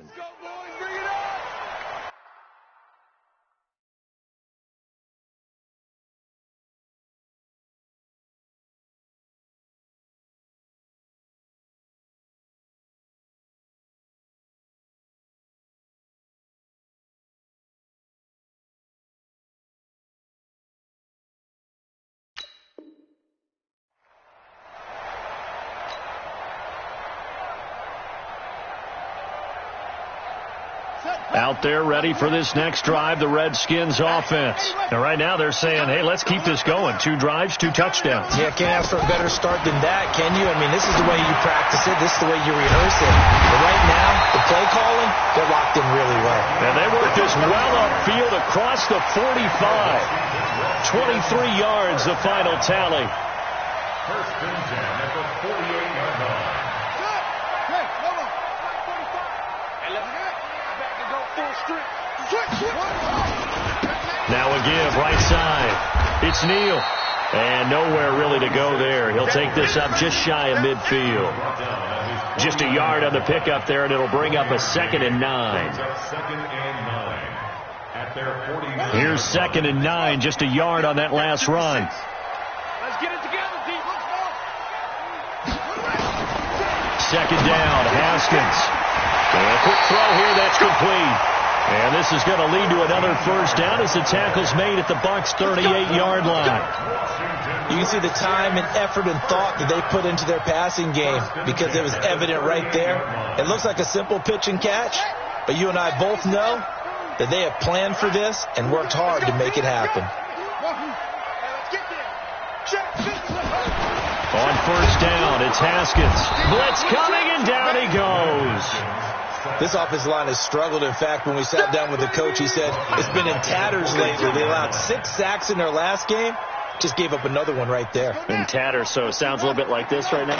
Let's go, boys. Bring it on. Out there ready for this next drive, the Redskins offense. And right now they're saying, hey, let's keep this going. 2 drives, 2 touchdowns. Yeah, can't ask for a better start than that, can you? I mean, this is the way you practice it. This is the way you rehearse it. But right now, the play calling, they're locked in really well. And they work this well upfield across the 45. 23 yards, the final tally. First and 10 at the 48-yard line. Now a give, right side. It's Neal. And nowhere really to go there. He'll take this up just shy of midfield. Just a yard on the pickup there, and it'll bring up a 2nd and 9. Here's 2nd and 9, just a yard on that last run. Let's get it together, D. Second down, Haskins. And a quick throw here, that's complete. And this is going to lead to another first down as the tackle's made at the Bucs' 38-yard line. You can see the time and effort and thought that they put into their passing game because it was evident right there. It looks like a simple pitch and catch, but you and I both know that they have planned for this and worked hard to make it happen. On first down, it's Haskins. Blitz coming, and down he goes. This offensive line has struggled. In fact, when we sat down with the coach, he said it's been in tatters lately. They allowed 6 sacks in their last game. Just gave up another one right there. In tatters, so it sounds a little bit like this right now?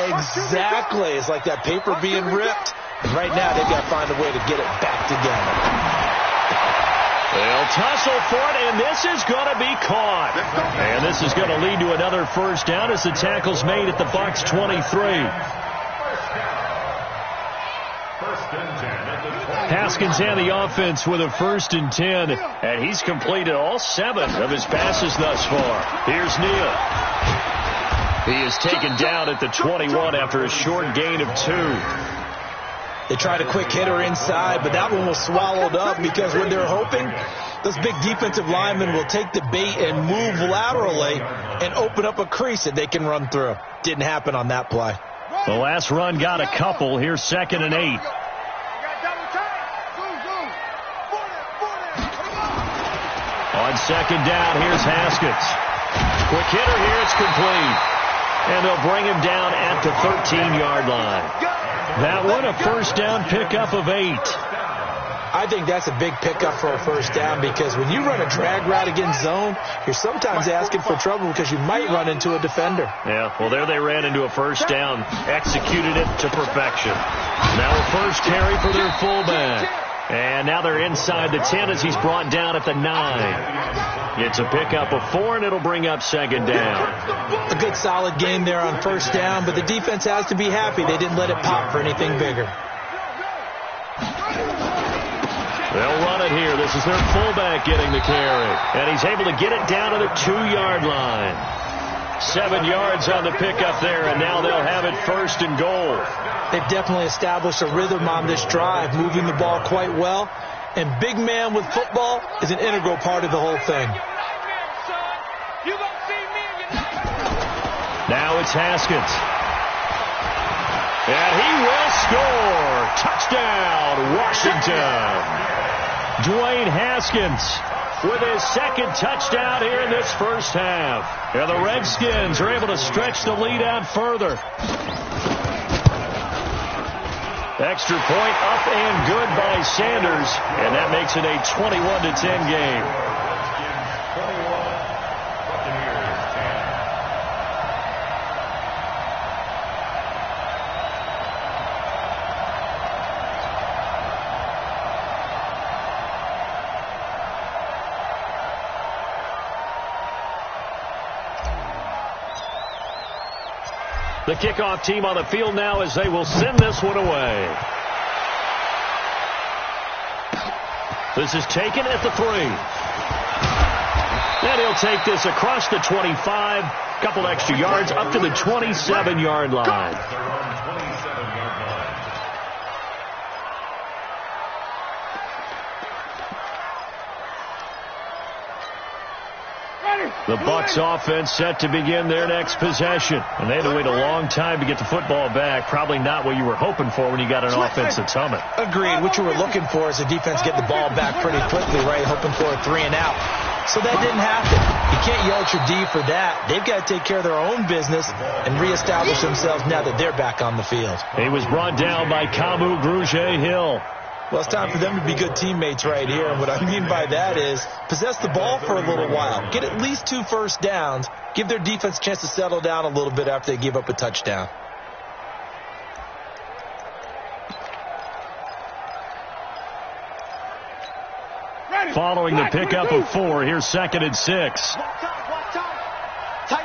Exactly. It's like that paper being ripped. And right now, they've got to find a way to get it back together. They'll tussle for it, and this is going to be caught. And this is going to lead to another first down as the tackle's made at the Bucs' 23. Haskins and the offense with a 1st and 10. And he's completed all 7 of his passes thus far. Here's Neal. He is taken down at the 21 after a short gain of 2. They tried a quick hitter inside, but that one was swallowed up because when they're hoping, those big defensive linemen will take the bait and move laterally and open up a crease that they can run through. Didn't happen on that play. The last run got a couple. Here's 2nd and 8. On second down, here's Haskins. Quick hitter here, it's complete. And they'll bring him down at the 13-yard line. That one, a first down pickup of 8. I think that's a big pickup for a first down because when you run a drag route against zone, you're sometimes asking for trouble because you might run into a defender. Yeah, well, there they ran into a first down, executed it to perfection. Now a first carry for their fullback. And now they're inside the 10 as he's brought down at the 9. It's a pickup of 4, and it'll bring up 2nd down. A good solid game there on first down, but the defense has to be happy they didn't let it pop for anything bigger. They'll run it here. This is their fullback getting the carry. And he's able to get it down to the 2-yard line. 7 yards on the pickup there, and now they'll have it 1st and goal. They've definitely established a rhythm on this drive, moving the ball quite well. And big man with football is an integral part of the whole thing. Now it's Haskins. And he will score. Touchdown, Washington. Dwayne Haskins with his 2nd touchdown here in this first half. And the Redskins are able to stretch the lead out further. Extra point up and good by Sanders. And that makes it a 21-10 game. The kickoff team on the field now as they will send this one away. This is taken at the 3. And he'll take this across the 25. Couple extra yards up to the 27-yard line. The Bucs offense set to begin their next possession. And they had to wait a long time to get the football back. Probably not what you were hoping for when you got an offense that's humming. Agreed. What you were looking for is the defense get the ball back pretty quickly, right? Hoping for a 3 and out. So that didn't happen. You can't yell at your D for that. They've got to take care of their own business and reestablish themselves now that they're back on the field. He was brought down by Kamu Grugier-Hill. Well, it's time for them to be good teammates right here. And what I mean by that is possess the ball for a little while. Get at least 2 first downs. Give their defense a chance to settle down a little bit after they give up a touchdown. Following the pickup of 4, here's 2nd and 6. Tight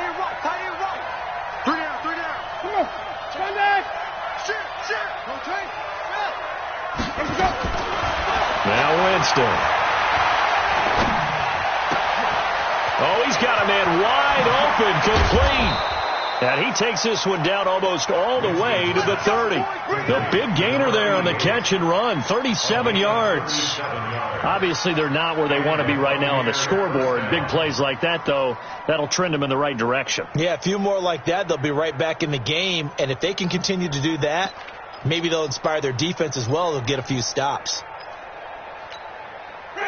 end right. 3 down. Come on. Sunday. Shit. Rotate. Let's go. Now Winston. Oh, he's got a man wide open, complete. And he takes this one down almost all the way to the 30. The big gainer there on the catch and run, 37 yards. Obviously, they're not where they want to be right now on the scoreboard. Big plays like that, though, that'll trend them in the right direction. Yeah, a few more like that, they'll be right back in the game. And if they can continue to do that, maybe they'll inspire their defense as well. They'll get a few stops.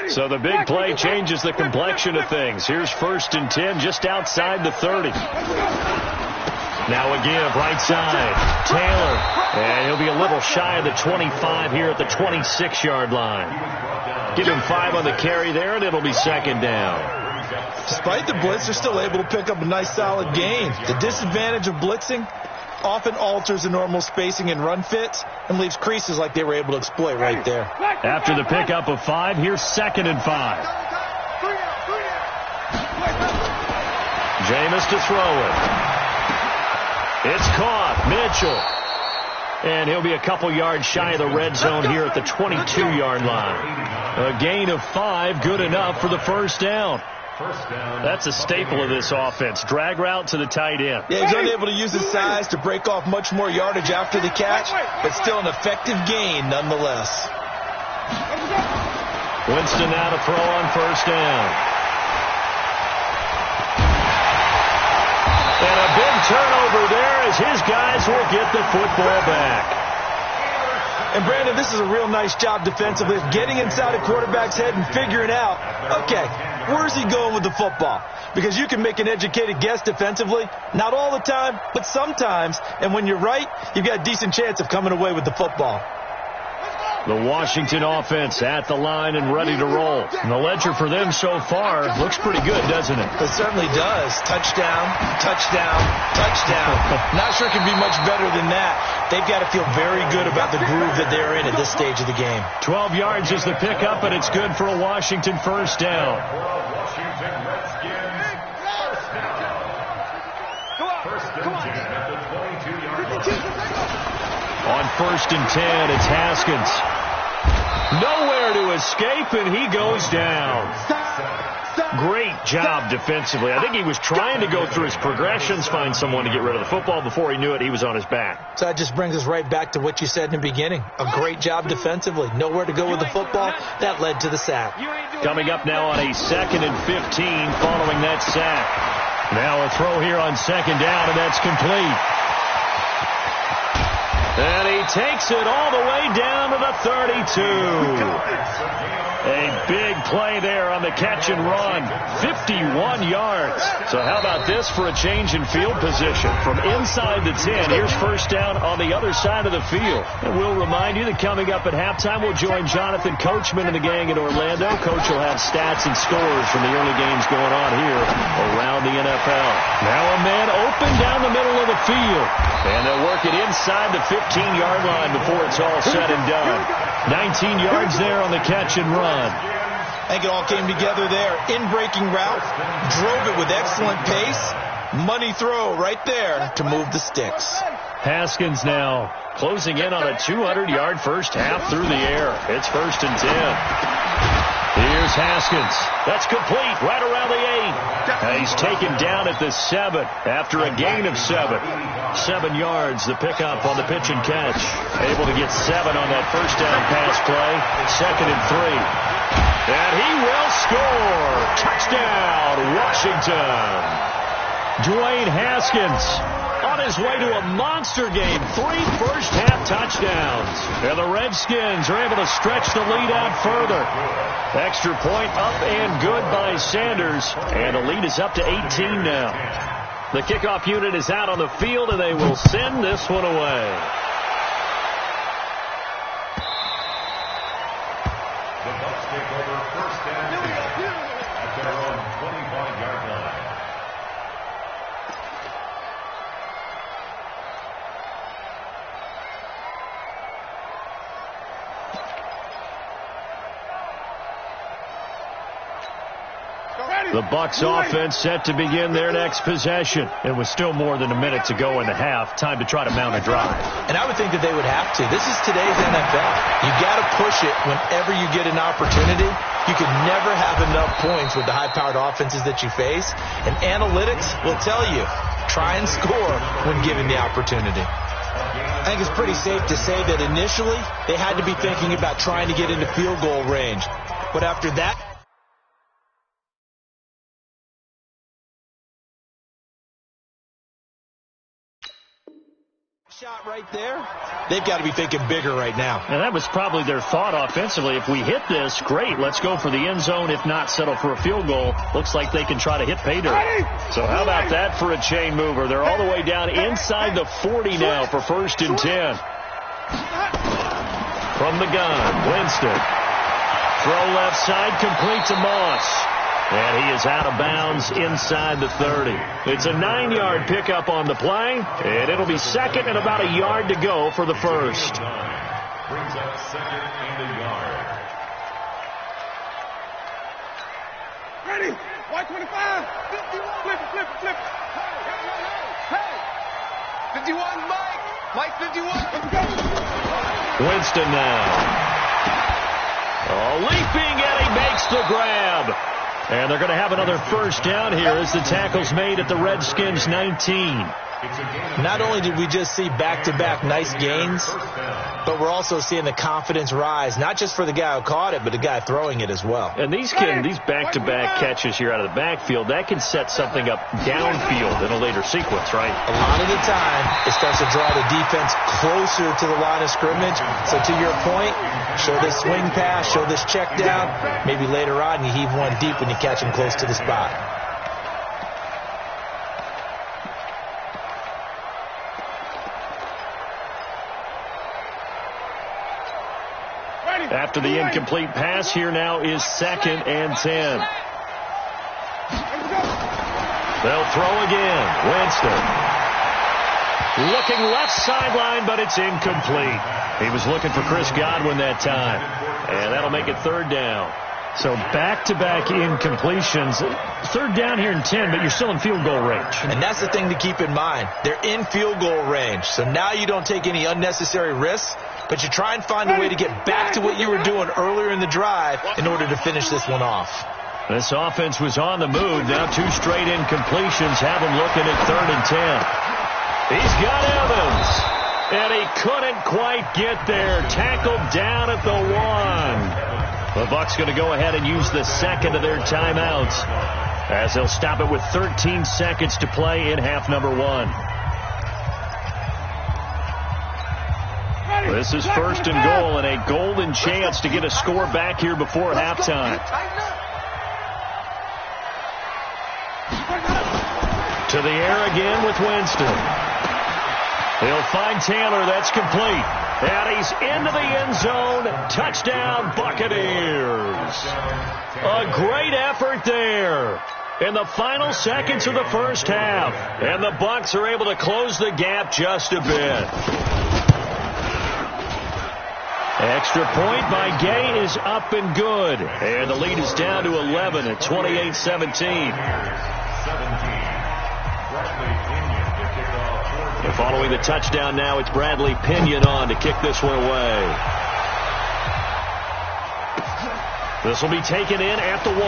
So the big play changes the complexion of things. Here's 1st and 10 just outside the 30. Now a give, right side. Taylor. And he'll be a little shy of the 25 here at the 26-yard line. Give him 5 on the carry there, and it'll be 2nd down. Despite the blitz, they're still able to pick up a nice, solid gain. The disadvantage of blitzing often alters the normal spacing and run fits and leaves creases like they were able to exploit right there. After the pickup of 5, here's 2nd and 5. Jameis to throw it. It's caught. Mitchell. And he'll be a couple yards shy of the red zone here at the 22-yard line. A gain of 5, good enough for the 1st down. That's a staple of this offense. Drag route to the tight end. Yeah, he's unable to use his size to break off much more yardage after the catch, but still an effective gain nonetheless. Winston now to throw on 1st down. And a big turnover there as his guys will get the football back. And, Brandon, this is a real nice job defensively of getting inside a quarterback's head and figuring out, okay, where's he going with the football? Because you can make an educated guess defensively, not all the time, but sometimes. And when you're right, you've got a decent chance of coming away with the football. The Washington offense at the line and ready to roll. And the ledger for them so far looks pretty good, doesn't it? It certainly does. Touchdown, touchdown, touchdown. Not sure it can be much better than that. They've got to feel very good about the groove that they're in at this stage of the game. 12 yards is the pickup, and it's good for a Washington 1st down. Washington Redskins, 1st down. First and 10 at the 22-yard line. On 1st and 10, it's Haskins. Nowhere to escape, and he goes down. Great job defensively. I think he was trying to go through his progressions, find someone to get rid of the football. Before he knew it, he was on his back. So that just brings us right back to what you said in the beginning. A great job defensively. Nowhere to go with the football. That led to the sack. Coming up now on a 2nd and 15 following that sack. Now a throw here on 2nd down, and that's complete. And he takes it all the way down to the 32. A big play there on the catch and run. 51 yards. So how about this for a change in field position? From inside the 10, here's 1st down on the other side of the field. And we'll remind you that coming up at halftime, we'll join Jonathan Coachman and the gang in Orlando. Coach will have stats and scores from the early games going on here around the NFL. Now a man open down the middle of the field. And they'll work it inside the 15-yard line before it's all said and done. 19 yards there on the catch and run. I think it all came together there. In-breaking route, drove it with excellent pace. Money throw right there to move the sticks. Haskins now closing in on a 200-yard first half through the air. It's 1st and 10. Here's Haskins. That's complete right around the 8. He's taken down at the 7 after a gain of 7. 7 yards, the pickup on the pitch and catch. Able to get 7 on that first down pass play. 2nd and 3. And he will score. Touchdown, Washington. Dwayne Haskins on his way to a monster game. 3 first-half touchdowns. And the Redskins are able to stretch the lead out further. Extra point up and good by Sanders. And the lead is up to 18 now. The kickoff unit is out on the field, and they will send this one away. The Bucs take over first down at their own 25-yard line. The Bucs offense set to begin their next possession. It was still more than a minute to go in the half. Time to try to mount a drive. And I would think that they would have to. This is today's NFL. You got to push it whenever you get an opportunity. You can never have enough points with the high-powered offenses that you face. And analytics will tell you, try and score when given the opportunity. I think it's pretty safe to say that initially they had to be thinking about trying to get into field goal range. But after that, shot right there, they've got to be thinking bigger right now. And that was probably their thought offensively. If we hit this, great. Let's go for the end zone. If not, settle for a field goal. Looks like they can try to hit pay dirt. So how about that for a chain mover? They're all the way down inside the 40 now for 1st and 10. From the gun, Winston. Throw left side, complete to Moss. And he is out of bounds inside the 30. It's a 9-yard pickup on the play, and it'll be 2nd and about a yard to go for the first. Brings up 2nd and a yard. Ready? White 25. 51. Flip it. Hey. 51, Mike. Mike 51. Let's go. Winston now. Oh, leaping, and he makes the grab. And they're going to have another first down here as the tackle's made at the Redskins 19. Not only did we just see back-to-back nice gains, but we're also seeing the confidence rise, not just for the guy who caught it, but the guy throwing it as well. And these back-to-back catches here out of the backfield, that can set something up downfield in a later sequence, right? A lot of the time, it starts to draw the defense closer to the line of scrimmage. So to your point, show this swing pass, show this check down. Maybe later on you heave one deep when you catch him close to the spot. After the incomplete pass, here now is 2nd and 10. They'll throw again. Winston. Looking left sideline, but it's incomplete. He was looking for Chris Godwin that time. And that'll make it 3rd down. So back-to-back incompletions. 3rd down here in 10, but you're still in field goal range. And that's the thing to keep in mind. They're in field goal range. So now you don't take any unnecessary risks, but you try and find a way to get back to what you were doing earlier in the drive in order to finish this one off. This offense was on the move. Now 2 straight incompletions have them looking at 3rd and 10. He's got Evans. And he couldn't quite get there. Tackled down at the 1. The Bucs going to go ahead and use the 2nd of their timeouts as they'll stop it with 13 seconds to play in half number 1. This is 1st and goal and a golden chance to get a score back here before halftime. To the air again with Winston. He'll find Taylor. That's complete. And he's into the end zone. Touchdown, Buccaneers. A great effort there in the final seconds of the first half. And the Bucs are able to close the gap just a bit. Extra point by Gay is up and good. And the lead is down to 11 at 28-17. And following the touchdown now, it's Bradley Pinion on to kick this one away. This will be taken in at the 1.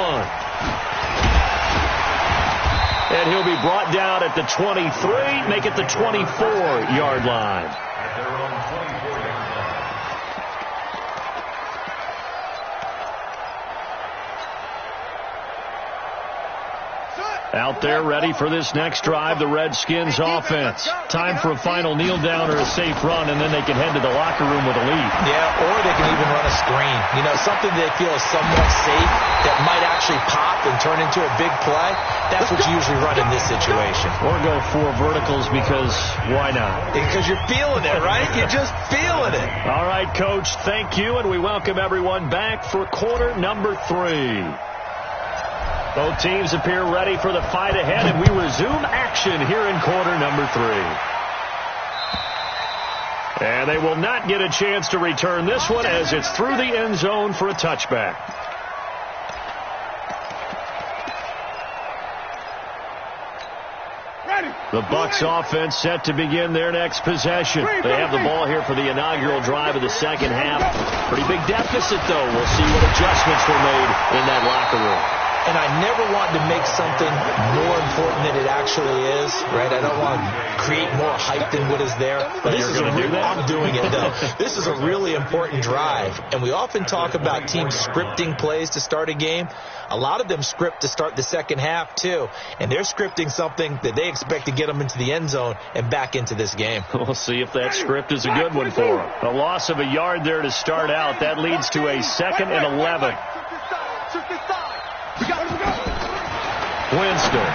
And he'll be brought down at the 23, make it the 24-yard line. At their own 24-yard line. Out there ready for this next drive, the Redskins offense. Time for a final kneel down or a safe run, and then they can head to the locker room with a lead. Yeah, or they can even run a screen. You know, something they feel is somewhat safe that might actually pop and turn into a big play. That's what you usually run in this situation. Or go 4 verticals because why not? Because you're feeling it, right? You're just feeling it. All right, Coach, thank you, and we welcome everyone back for quarter number 3. Both teams appear ready for the fight ahead, and we resume action here in quarter number 3. And they will not get a chance to return this one as it's through the end zone for a touchback. The Bucs offense set to begin their next possession. They have the ball here for the inaugural drive of the second half. Pretty big deficit, though. We'll see what adjustments were made in that locker room. And I never want to make something more important than it actually is, right? I don't want to create more hype than what is there. But this is I'm doing it, though. This is a really important drive. And we often talk about teams scripting plays to start a game. A lot of them script to start the second half, too. And they're scripting something that they expect to get them into the end zone and back into this game. We'll see if that script is a good one for them. A loss of a yard there to start out. That leads to a 2nd and 11. Winston.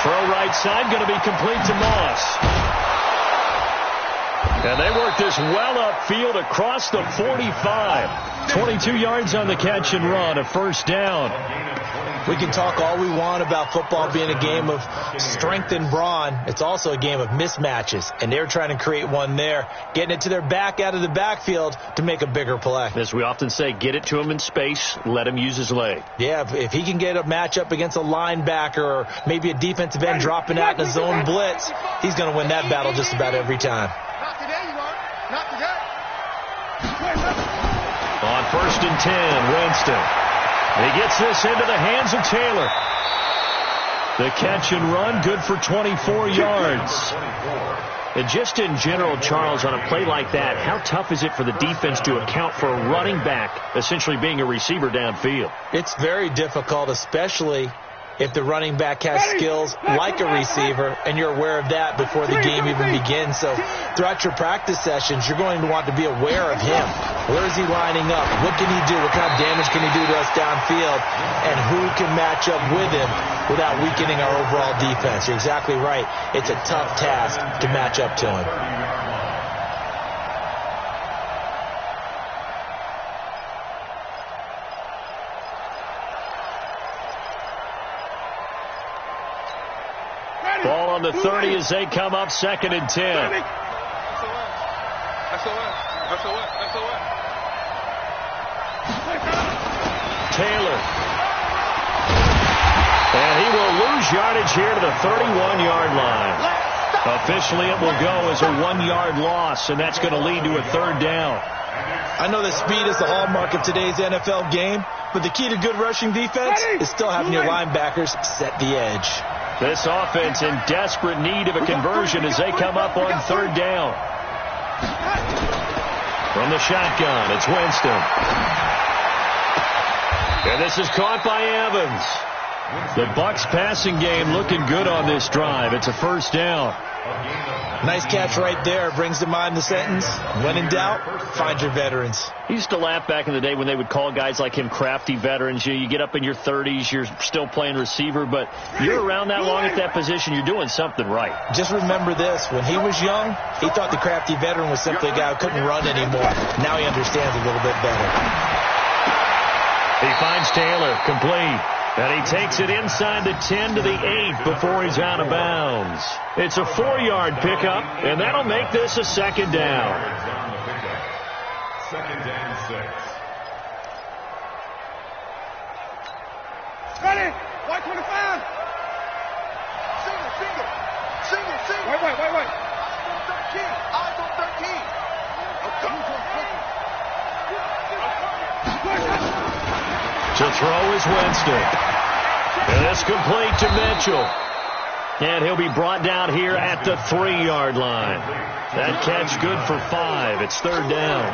Throw right side, going to be complete to Moss. And they work this well upfield across the 45. 22 yards on the catch and run, a first down. We can talk all we want about football being a game of strength and brawn. It's also a game of mismatches, and they're trying to create one there, getting it to their back out of the backfield to make a bigger play. As we often say, get it to him in space, let him use his leg. Yeah, if he can get a matchup against a linebacker or maybe a defensive end dropping out in a zone blitz, he's going to win that battle just about every time. Not today, you are. Not today. On 1st and 10, Winston. He gets this into the hands of Taylor. The catch and run, good for 24 yards. And just in general, Charles, on a play like that, how tough is it for the defense to account for a running back essentially being a receiver downfield? It's very difficult, especially if the running back has skills like a receiver, and you're aware of that before the game even begins. So throughout your practice sessions, you're going to want to be aware of him. Where is he lining up? What can he do? What kind of damage can he do to us downfield? And who can match up with him without weakening our overall defense? You're exactly right. It's a tough task to match up to him. Ball on the 30 as they come up 2nd and 10. Taylor. And he will lose yardage here to the 31-yard line. Officially, it will go as a 1-yard loss, and that's going to lead to a 3rd down. I know that speed is the hallmark of today's NFL game, but the key to good rushing defense is still having your linebackers set the edge. This offense in desperate need of a conversion as they come up on 3rd down. From the shotgun, it's Winston. And this is caught by Evans. The Bucs passing game looking good on this drive. It's a 1st down. Nice catch right there. Brings to mind the sentence, when in doubt, find your veterans. He used to laugh back in the day when they would call guys like him crafty veterans. You get up in your 30s, you're still playing receiver, but you're around that long at that position, you're doing something right. Just remember this. When he was young, he thought the crafty veteran was simply a guy who couldn't run anymore. Now he understands a little bit better. He finds Taylor, complete. And he takes it inside the 10 to the 8 before he's out of bounds. It's a 4-yard pickup, and that'll make this a 2nd down. 2nd and 6. Ready? White 25. Single. Wait. Eyes on 13. To throw is Winston. And it's complete to Mitchell. And he'll be brought down here at the 3-yard line. That catch good for 5. It's third down.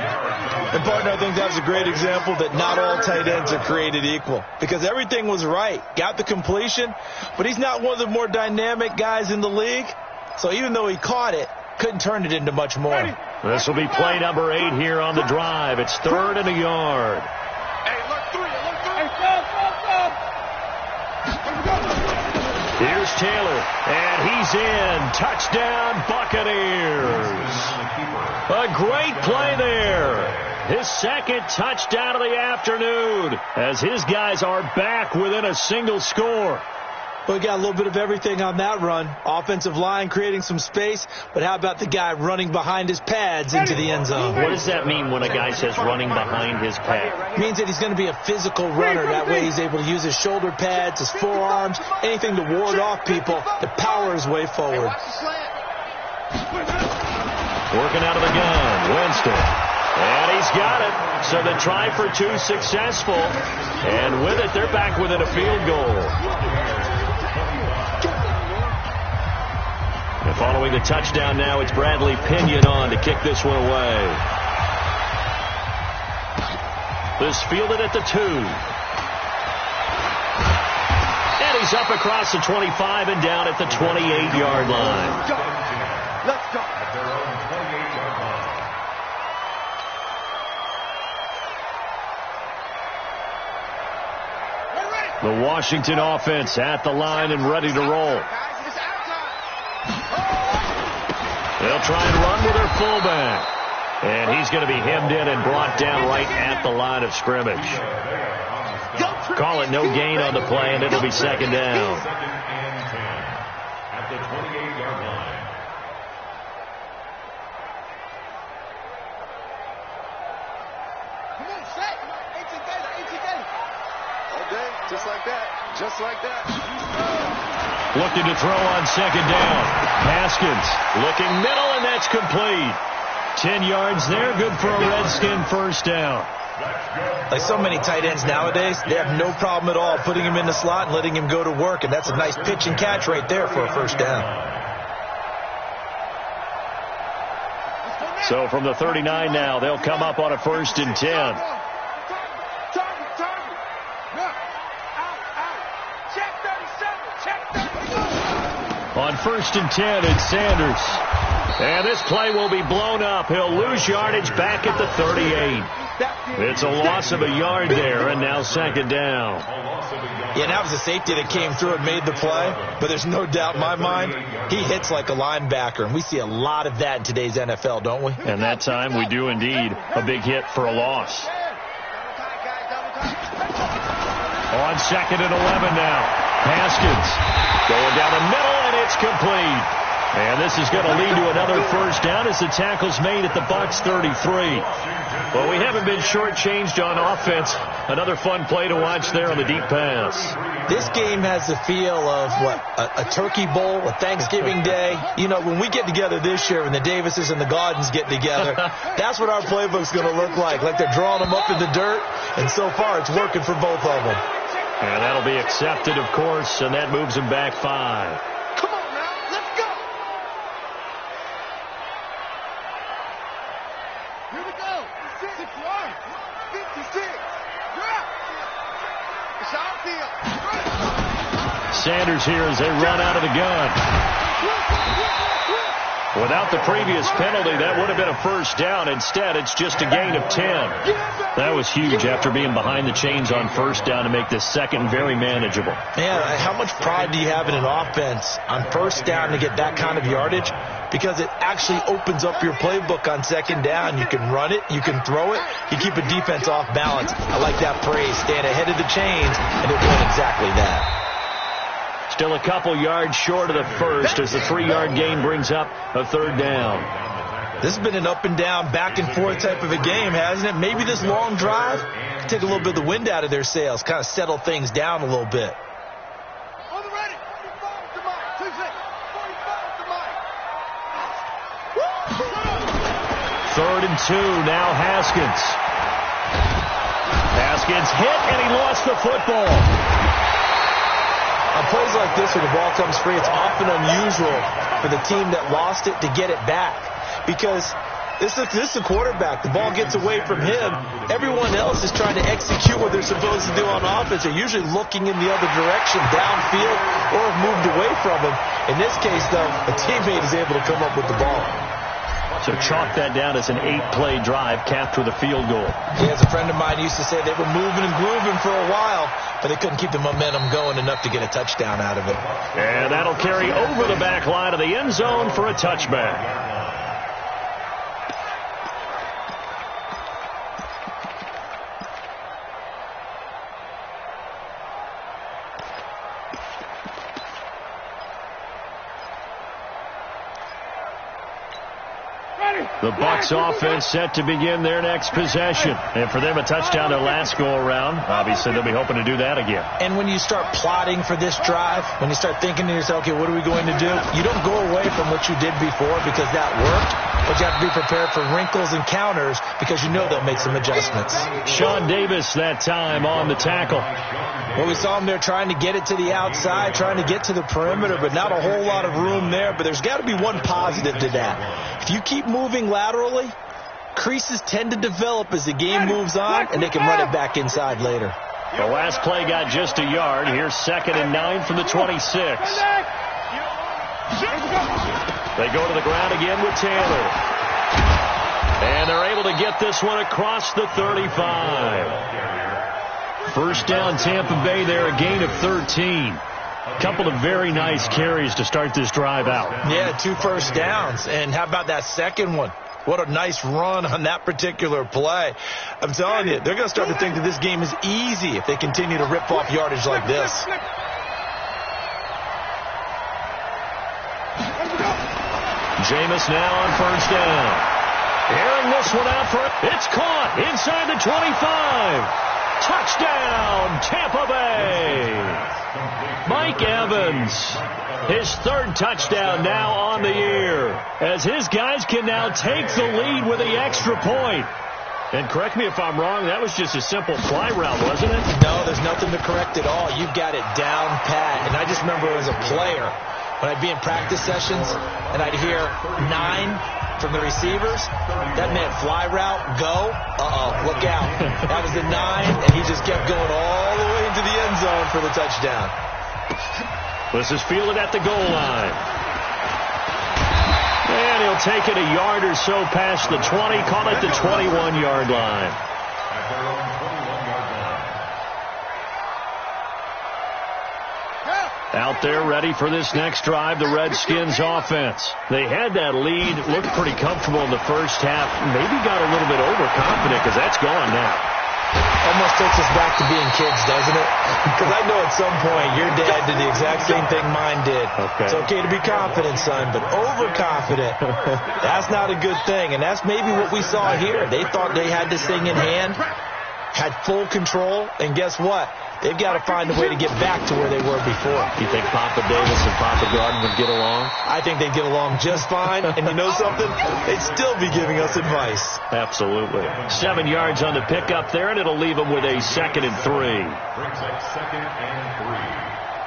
And, partner, I think that's a great example that not all tight ends are created equal. Because everything was right. Got the completion, but he's not one of the more dynamic guys in the league. So even though he caught it, couldn't turn it into much more. This will be play number 8 here on the drive. It's 3rd and a yard. Here's Taylor, and he's in. Touchdown, Buccaneers. A great play there. His second touchdown of the afternoon as his guys are back within a single score. Well, we got a little bit of everything on that run. Offensive line creating some space, but how about the guy running behind his pads into the end zone? What does that mean when a guy says running behind his pad? It means that he's going to be a physical runner. That way he's able to use his shoulder pads, his forearms, anything to ward off people to power his way forward. Working out of the gun, Winston. And he's got it. So the try for 2 successful. And with it, they're back within a field goal. And following the touchdown now, it's Bradley Pinion on to kick this one away. This fielded at the 2. And he's up across the 25 and down at the 28-yard line. Let's go. The Washington offense at the line and ready to roll. They'll try and run with their fullback. And he's going to be hemmed in and brought down right at the line of scrimmage. Call it no gain on the play, and it'll be second down. At the 28-yard line. Come on, set. 18 all day, just like that. Just like that. Looking to throw on second down. Haskins looking middle, and that's complete. 10 yards there, good for a Redskin first down. Like so many tight ends nowadays, they have no problem at all putting him in the slot and letting him go to work, and that's a nice pitch and catch right there for a first down. So from the 39 now, they'll come up on a 1st and 10. On 1st and 10, it's Sanders. And this play will be blown up. He'll lose yardage back at the 38. It's a loss of a yard there, and now second down. Yeah, that was a safety that came through and made the play, but there's no doubt in my mind, he hits like a linebacker, and we see a lot of that in today's NFL, don't we? And that time we do indeed. A big hit for a loss. On 2nd and 11 now. Haskins going down the middle, and it's complete. And this is going to lead to another first down as the tackle's made at the Bucs 33. Well, we haven't been shortchanged on offense. Another fun play to watch there on the deep pass. This game has the feel of, a turkey bowl, a Thanksgiving day. You know, when we get together this year, when the Davises and the Gaudens get together, that's what our playbook's going to look like they're drawing them up in the dirt. And so far, it's working for both of them. And that'll be accepted, of course, and that moves him back 5. Come on now, let's go. Here we go. 6 yards. 56. It's our deal. Sanders here as they run out of the gun. Without the previous penalty, that would have been a first down. Instead, it's just a gain of 10. That was huge after being behind the chains on first down to make this second very manageable. Man, how much pride do you have in an offense on first down to get that kind of yardage? Because it actually opens up your playbook on second down. You can run it, you can throw it, you keep a defense off balance. I like that phrase, staying ahead of the chains, and they're doing exactly that. Still a couple yards short of the first as the 3-yard gain brings up a third down. This has been an up and down, back and forth type of a game, hasn't it? Maybe this long drive can take a little bit of the wind out of their sails, kind of settle things down a little bit. On the ready. 45 to Mike. 45 to Mike. 3rd and 2, now Haskins. Pass gets hit, and he lost the football. On plays like this, when the ball comes free, it's often unusual for the team that lost it to get it back. Because this is the quarterback. The ball gets away from him. Everyone else is trying to execute what they're supposed to do on offense. They're usually looking in the other direction, downfield, or have moved away from him. In this case, though, a teammate is able to come up with the ball. So chalk that down as an 8-play drive capped with a field goal. Yeah, as a friend of mine used to say, they were moving and grooving for a while, but they couldn't keep the momentum going enough to get a touchdown out of it. And that'll carry over the back line of the end zone for a touchback. The Bucs offense set to begin their next possession. And for them, a touchdown their last go-around. Obviously, they'll be hoping to do that again. And when you start plotting for this drive, when you start thinking to yourself, okay, what are we going to do? You don't go away from what you did before because that worked, but you have to be prepared for wrinkles and counters because you know they'll make some adjustments. Sean Davis that time on the tackle. Well, we saw him there trying to get it to the outside, trying to get to the perimeter, but not a whole lot of room there. But there's got to be one positive to that. If you keep moving laterally, creases tend to develop as the game moves on, and they can run it back inside later. The last play got just a yard. Here's 2nd and 9 from the 26. They go to the ground again with Taylor. And they're able to get this one across the 35. First down, Tampa Bay there, a gain of 13. Couple of very nice carries to start this drive out. Yeah, 2 first downs. And how about that second one? What a nice run on that particular play. I'm telling you, they're going to start to think that this game is easy if they continue to rip off yardage like this. Jameis now on first down. Airing this one out for it. It's caught inside the 25. Touchdown, Tampa Bay. Mike Evans, his 3rd touchdown now on the year, as his guys can now take the lead with the extra point. And correct me if I'm wrong, that was just a simple fly route, wasn't it? No, there's nothing to correct at all. You've got it down pat. And I just remember as a player, when I'd be in practice sessions and I'd hear 9 from the receivers, that meant fly route, go, look out. That was the 9, and he just kept going all the way into the end zone for the touchdown. This is fielded at the goal line. And he'll take it a yard or so past the 20, call it the 21-yard line. Out there ready for this next drive, the Redskins offense. They had that lead, looked pretty comfortable in the first half, maybe got a little bit overconfident because that's gone now. Almost takes us back to being kids, doesn't it? Because I know at some point your dad did the exact same thing mine did. Okay. It's okay to be confident, son, but overconfident, that's not a good thing. And that's maybe what we saw here. They thought they had this thing in hand, had full control, and guess what? They've got to find a way to get back to where they were before. You think Papa Davis and Papa Garden would get along? I think they'd get along just fine. And you know something? They'd still be giving us advice. Absolutely. 7 yards on the pickup there, and it'll leave them with a 2nd and 3. Brings up 2nd and 3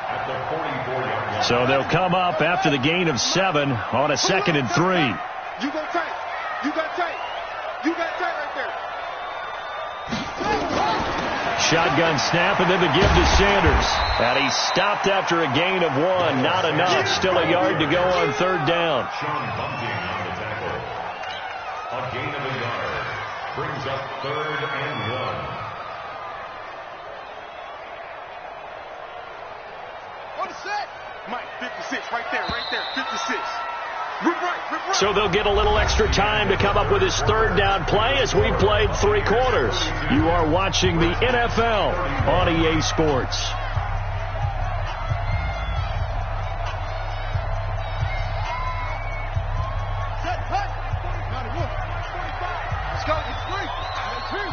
at the 44-yard line. So they'll come up after the gain of 7 on a 2nd and 3. You go tight. You got tight. You got tight right there. Shotgun snap, and then the give to Sanders. And he stopped after a gain of 1. Not enough. Still a yard to go on 3rd down. Sean Bunting on the tackle. A gain of a yard. Brings up 3rd and 1. On the set. Mike, 56, right there, 56. Rip right. So they'll get a little extra time to come up with his 3rd down play as we played 3 quarters. You are watching the NFL on EA Sports. Set, cut. 91, 45. Let's go. It's 3. 2.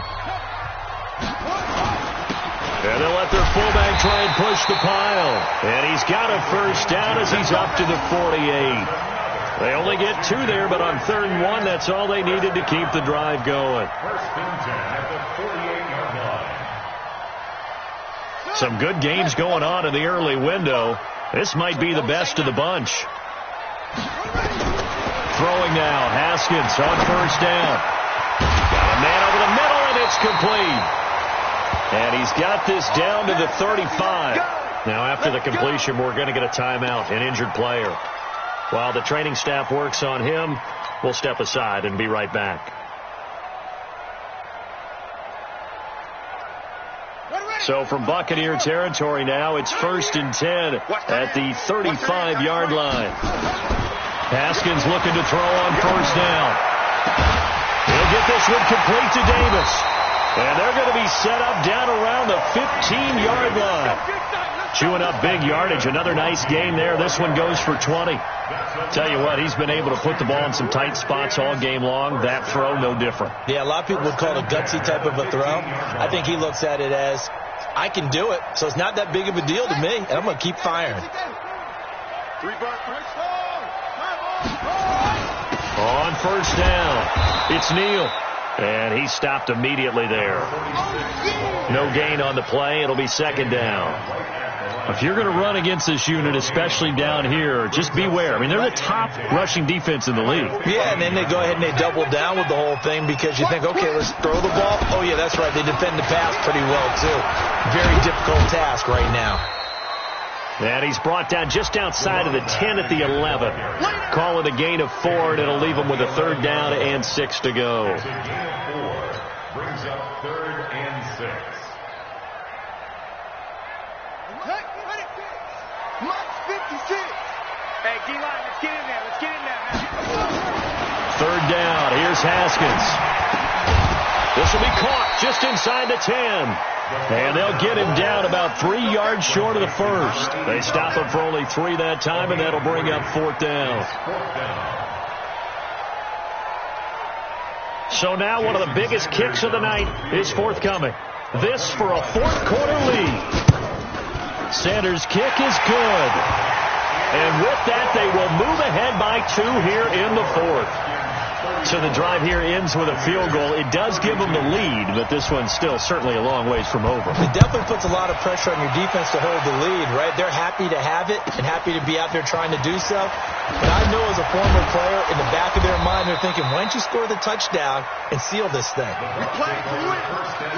And they'll let their fullback try and push the pile. And he's got a first down as he's up to the 48. They only get 2 there, but on 3rd and 1, that's all they needed to keep the drive going. 1st and 10 at the 48-yard line. Some good games going on in the early window. This might be the best of the bunch. Throwing now, Haskins on first down. Got a man over the middle, and it's complete. And he's got this down to the 35. Now, after the completion, we're going to get a timeout, an injured player. While the training staff works on him, we'll step aside and be right back. So from Buccaneer territory now, it's 1st and 10 at the 35-yard line. Haskins looking to throw on first down. He'll get this one complete to Davis. And they're going to be set up down around the 15-yard line. Chewing up big yardage. Another nice gain there. This one goes for 20. Tell you what, he's been able to put the ball in some tight spots all game long. That throw, no different. Yeah, a lot of people would call it a gutsy type of a throw. I think he looks at it as, I can do it, so it's not that big of a deal to me, and I'm going to keep firing. On first down, it's Neal. And he stopped immediately there. No gain on the play. It'll be second down. If you're going to run against this unit, especially down here, just beware. I mean, they're the top rushing defense in the league. Yeah, and then they go ahead and they double down with the whole thing because you think, okay, let's throw the ball. Oh, yeah, that's right. They defend the pass pretty well, too. Very difficult task right now. And he's brought down just outside of the 10 at the 11. Call it a gain of 4, and it'll leave him with a 3rd down and 6 to go. Gain of 4 brings up 3rd and 6. Hey, D-line, let's get in there. Let's get in there, man. 3rd down. Here's Haskins. This will be caught just inside the 10. And they'll get him down about 3 yards short of the first. They stop him for only 3 that time, and that'll bring up 4th down. So now one of the biggest kicks of the night is forthcoming. This for a 4th quarter lead. Sanders' kick is good. And with that, they will move ahead by 2 here in the 4th. So the drive here ends with a field goal. It does give them the lead, but this one's still certainly a long ways from over. It definitely puts a lot of pressure on your defense to hold the lead, right? They're happy to have it and happy to be out there trying to do so. But I know as a former player, in the back of their mind, they're thinking, why don't you score the touchdown and seal this thing? We play to win.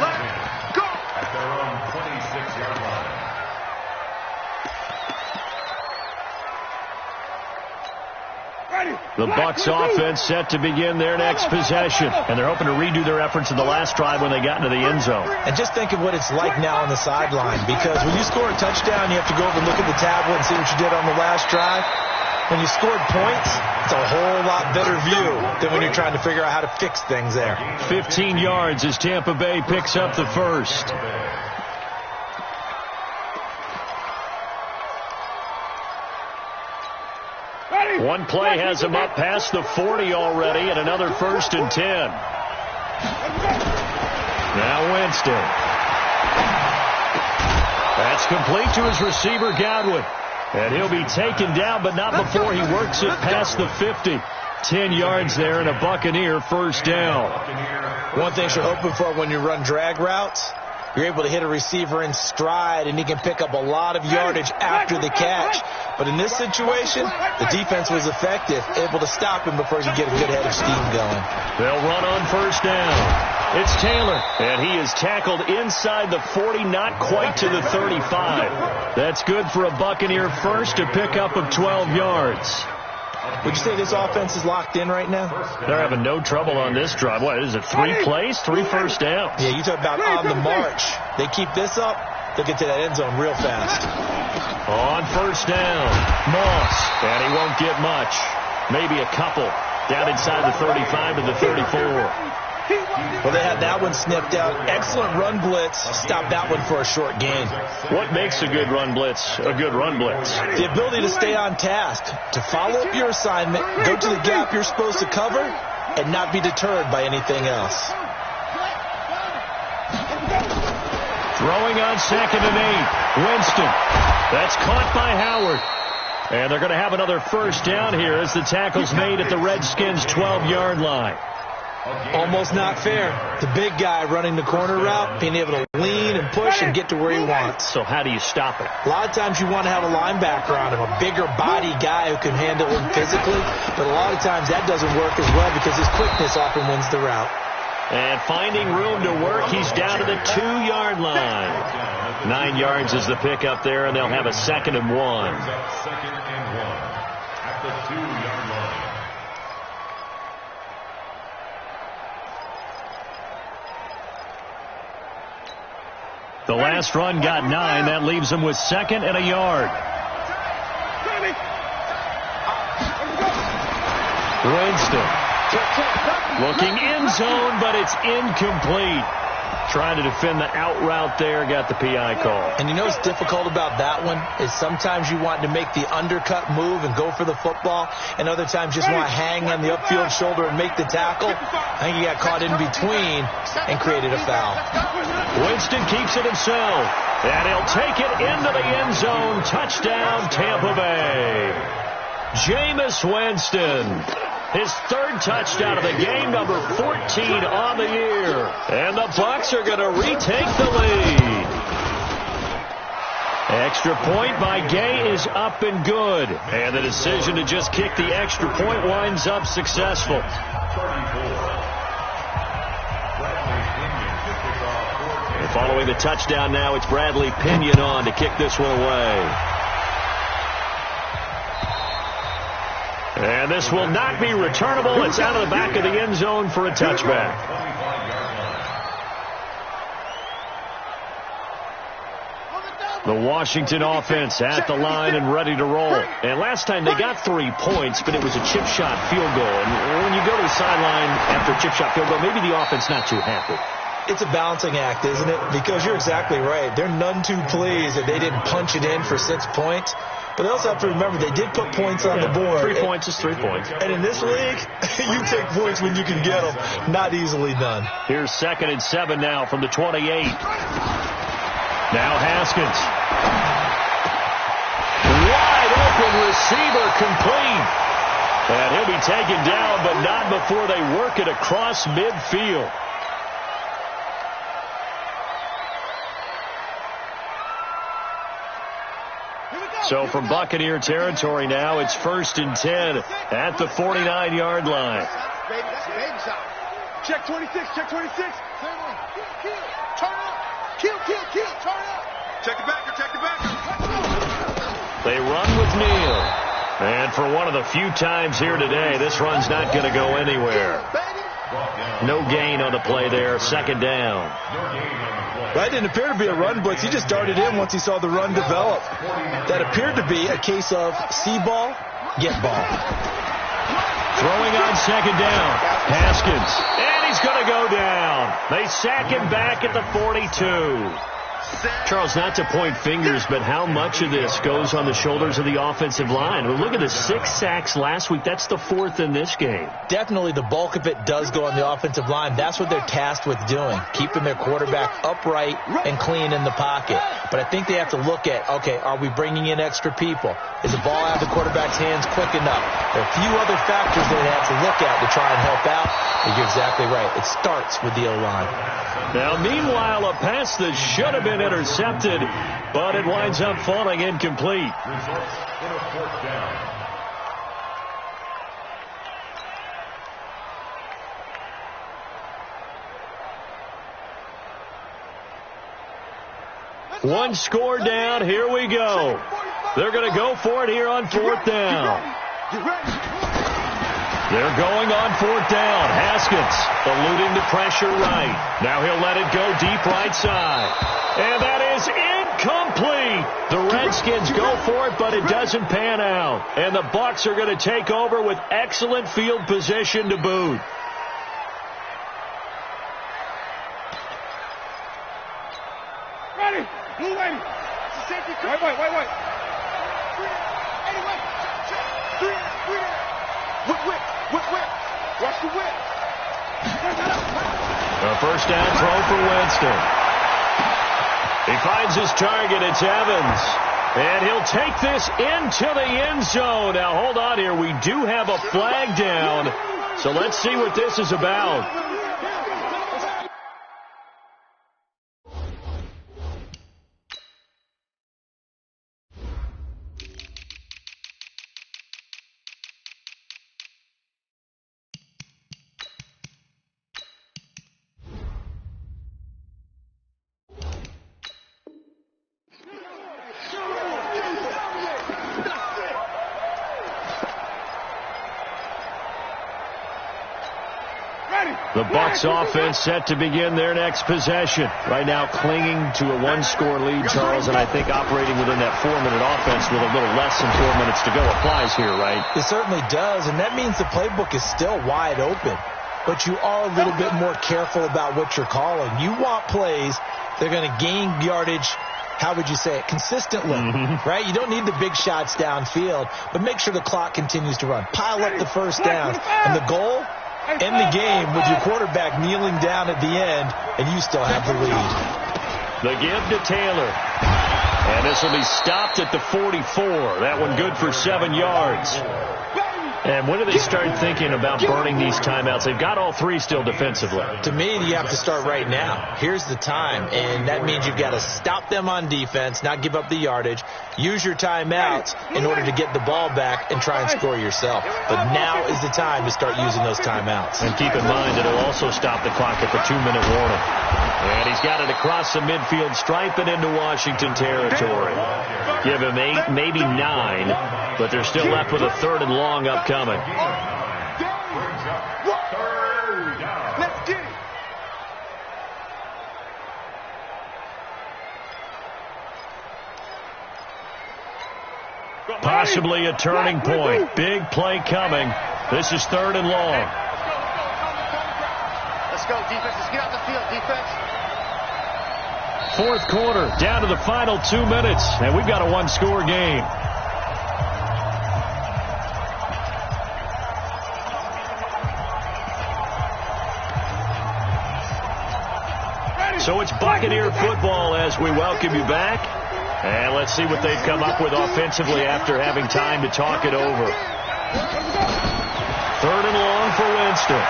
Let's go. At their own 26-yard line. The Bucs offense set to begin their next possession. And they're hoping to redo their efforts in the last drive when they got into the end zone. And just think of what it's like now on the sideline. Because when you score a touchdown, you have to go over and look at the tablet and see what you did on the last drive. When you scored points, it's a whole lot better view than when you're trying to figure out how to fix things there. 15 yards as Tampa Bay picks up the first. One play has him up past the 40 already, and another 1st and 10. Now Winston. That's complete to his receiver, Godwin. And he'll be taken down, but not before he works it past the 50. 10 yards there and a Buccaneer 1st down. One thing you're hoping for when you run drag routes, you're able to hit a receiver in stride, and he can pick up a lot of yardage after the catch. But in this situation, the defense was effective, able to stop him before he could get a good head of steam going. They'll run on 1st down. It's Taylor, and he is tackled inside the 40, not quite to the 35. That's good for a Buccaneer first, a pickup of 12 yards. Would you say this offense is locked in right now? They're having no trouble on this drive. What is it, 3 plays, 3 first downs? Yeah, you talk about on the march. They keep this up, they'll get to that end zone real fast. On 1st down, Moss, and he won't get much. Maybe a couple. Down inside the 35 to the 34. Well, they had that one sniffed out. Excellent run blitz. Stop that one for a short gain. What makes a good run blitz a good run blitz? The ability to stay on task, to follow up your assignment, go to the gap you're supposed to cover, and not be deterred by anything else. Throwing on 2nd and 8. Winston. That's caught by Howard. And they're going to have another 1st down here as the tackle's made at the Redskins' 12-yard line. Almost not fair. The big guy running the corner route, being able to lean and and push and get to where he wants. So how do you stop it? A lot of times you want to have a linebacker on him, a bigger body guy who can handle him physically, but a lot of times that doesn't work as well because his quickness often wins the route. And finding room to work, he's down to the 2-yard line. 9 yards is the pickup there, and they'll have a 2nd and 1. Second and 1 at the 2-yard line. The last run got 9. That leaves him with 2nd and a yard. Winston looking end zone, but it's incomplete. Trying to defend the out route there, got the PI call. And you know what's difficult about that one is sometimes you want to make the undercut move and go for the football, and other times just want to hang on the upfield shoulder and make the tackle. I think he got caught in between and created a foul. Winston keeps it himself, and he'll take it into the end zone. Touchdown, Tampa Bay. Jameis Winston. His 3rd touchdown of the game, number 14 on the year. And the Bucs are going to retake the lead. Extra point by Gay is up and good. And the decision to just kick the extra point winds up successful. And following the touchdown now, it's Bradley Pinion on to kick this one away. And this will not be returnable. It's out of the back of the end zone for a touchback. The Washington offense at the line and ready to roll. And last time they got 3 points, but it was a chip shot field goal. And when you go to the sideline after a chip shot field goal, maybe the offense not too happy. It's a balancing act, isn't it? Because you're exactly right. They're none too pleased that they didn't punch it in for 6 points. But they also have to remember they did put points on the board. 3 points is 3 points. And in this league, you take points when you can get them. Not easily done. Here's 2nd and 7 now from the 28. Now Haskins. Wide open receiver complete. And he'll be taken down, but not before they work it across midfield. So from Buccaneer territory now, it's 1st and 10 at the 49-yard line. Check 26, check 26. Turn up. Kill, turn up. Check the backer. They run with Neal. And for one of the few times here today, this run's not going to go anywhere. No gain on the play there, 2nd down. That didn't appear to be a run blitz. He just darted in once he saw the run develop. That appeared to be a case of see ball, get ball. Throwing on 2nd down. Haskins. And he's going to go down. They sack him back at the 42. Charles, not to point fingers, but how much of this goes on the shoulders of the offensive line? Well, look at the 6 sacks last week. That's the 4th in this game. Definitely the bulk of it does go on the offensive line. That's what they're tasked with doing, keeping their quarterback upright and clean in the pocket. But I think they have to look at, okay, are we bringing in extra people? Is the ball out of the quarterback's hands quick enough? There are a few other factors that they have to look at to try and help out. And you're exactly right. It starts with the O-line. Now, meanwhile, a pass that should have been intercepted, but it winds up falling incomplete. Results in a 4th down. One score down. Here we go. They're going to go for it here on 4th down. They're going on 4th down. Haskins eluding the pressure right. Now he'll let it go deep right side. And that is incomplete. The Redskins go for it, but it doesn't pan out. And the Bucs are going to take over with excellent field position to boot. Ready. Blue lady. Safety. Wait. Anyway. Whip. Watch the whip. A 1st down throw for Winston. He finds his target. It's Evans. And he'll take this into the end zone. Now, hold on here. We do have a flag down. So let's see what this is about. Bucs offense set to begin their next possession. Right now clinging to a one-score lead, Charles, and I think operating within that 4-minute offense with a little less than 4 minutes to go applies here, right? It certainly does, and that means the playbook is still wide open. But you are a little bit more careful about what you're calling. You want plays that are going to gain yardage, how would you say it, consistently, right? You don't need the big shots downfield, but make sure the clock continues to run. Pile up the first downs. And the goal, end the game with your quarterback kneeling down at the end, and you still have the lead. The give to Taylor. And this will be stopped at the 44. That one good for 7 yards. And when do they start thinking about burning these timeouts? They've got all three still defensively. To me, you have to start right now. Here's the time, and that means you've got to stop them on defense, not give up the yardage, use your timeouts in order to get the ball back and try and score yourself. But now is the time to start using those timeouts. And keep in mind, it'll also stop the clock at the 2-minute warning. And he's got it across the midfield stripe and into Washington territory. Give him 8, maybe 9, but they're still left with a 3rd and long upcoming. Let's get it. Possibly a turning point. Big play coming. This is 3rd and long. Let's go, defense. Let's get out the field, defense. 4th quarter, down to the final 2 minutes, and we've got a 1-score game. So it's Buccaneer football as we welcome you back. And let's see what they've come up with offensively after having time to talk it over. 3rd and long for Winston.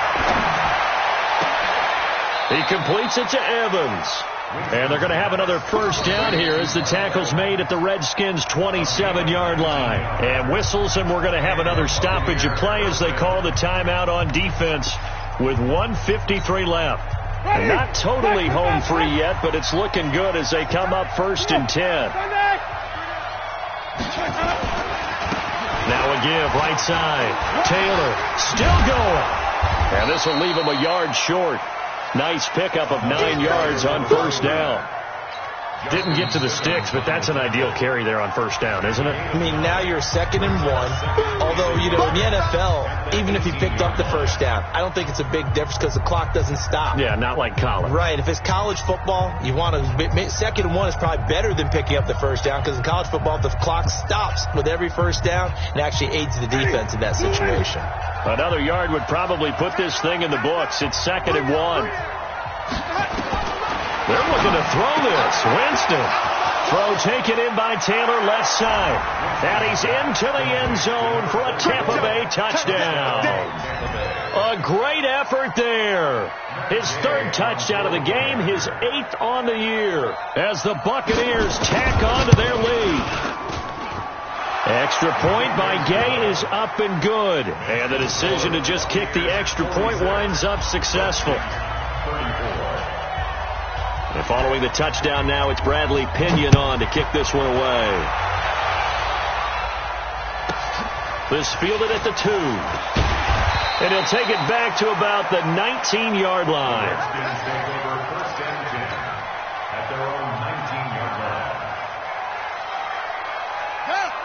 He completes it to Evans. And they're going to have another first down here as the tackle's made at the Redskins' 27-yard line. And whistles, and we're going to have another stoppage of play as they call the timeout on defense with 1:53 left. And not totally home free yet, but it's looking good as they come up 1st and 10. Now a give, right side. Taylor still going. And this will leave him a yard short. Nice pickup of 9 yards on 1st down. Didn't get to the sticks, but that's an ideal carry there on 1st down, isn't it? I mean, now you're 2nd and 1. Although, you know, in the NFL, even if you picked up the first down, I don't think it's a big difference because the clock doesn't stop. Yeah, not like college. Right. If it's college football, you want to 2nd and 1 is probably better than picking up the first down because in college football, the clock stops with every first down and actually aids the defense in that situation. Another yard would probably put this thing in the books. It's 2nd and 1. They're looking to throw this. Winston. Throw taken in by Taylor, left side. And he's into the end zone for a Tampa Bay touchdown. A great effort there. His 3rd touchdown of the game, his 8th on the year, as the Buccaneers tack on to their lead. Extra point by Gay is up and good. And the decision to just kick the extra point winds up successful. And following the touchdown now, it's Bradley Pinion on to kick this one away. This fielded at the 2. And he'll take it back to about the 19-yard line.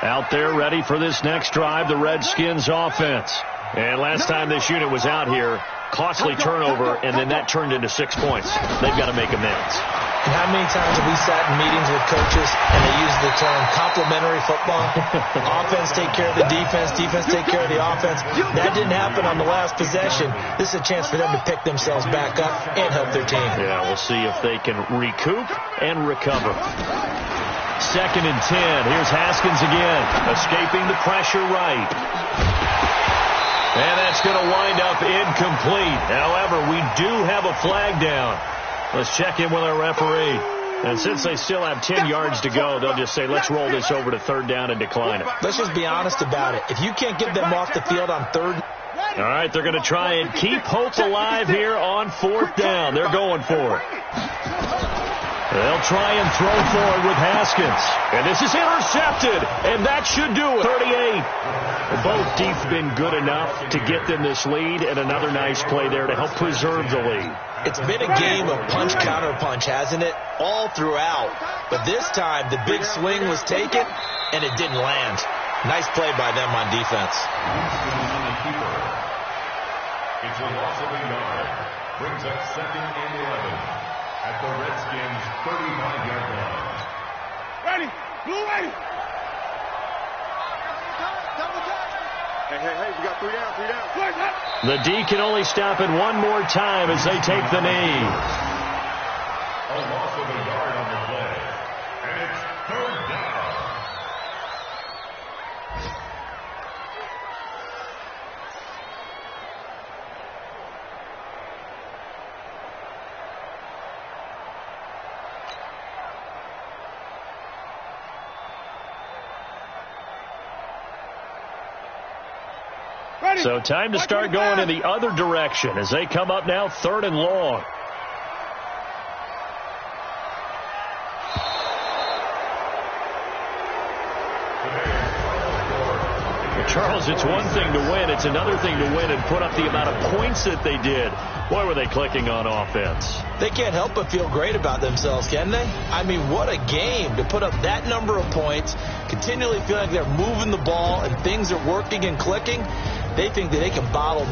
Out there ready for this next drive, the Redskins offense. And last time this unit was out here, costly turnover, and then that turned into 6 points. They've got to make amends. And how many times have we sat in meetings with coaches and they use the term complementary football? Offense take care of the defense, defense take care of the offense. That didn't happen on the last possession. This is a chance for them to pick themselves back up and help their team. Yeah, we'll see if they can recoup and recover. 2nd and 10. Here's Haskins again, escaping the pressure right. And that's going to wind up incomplete. However, we do have a flag down. Let's check in with our referee. And since they still have 10 yards to go, they'll just say, let's roll this over to 3rd down and decline it. Let's just be honest about it. If you can't get them off the field on 3rd. All right, they're going to try and keep hope alive here on 4th down. They're going for it. They'll try and throw forward with Haskins. And this is intercepted, and that should do it. 38. Both deep been good enough to get them this lead, and another nice play there to help preserve the lead. It's been a game of punch-counter-punch, hasn't it? All throughout. But this time, the big swing was taken, and it didn't land. Nice play by them on defense. It's a loss of a yard. Brings up 2nd and 11 at the Redskins' 35-yard line. Ready. Blue ready. Hey, we got 3 down. The D can only stop it one more time as they take the knee. A loss of a yard on the play. And it's 3rd down. So time to start going in the other direction as they come up now 3rd and long. Charles, it's one thing to win. It's another thing to win and put up the amount of points that they did. Boy, were they clicking on offense. They can't help but feel great about themselves, can they? I mean, what a game to put up that number of points, continually feel like they're moving the ball and things are working and clicking. They think that they can bottle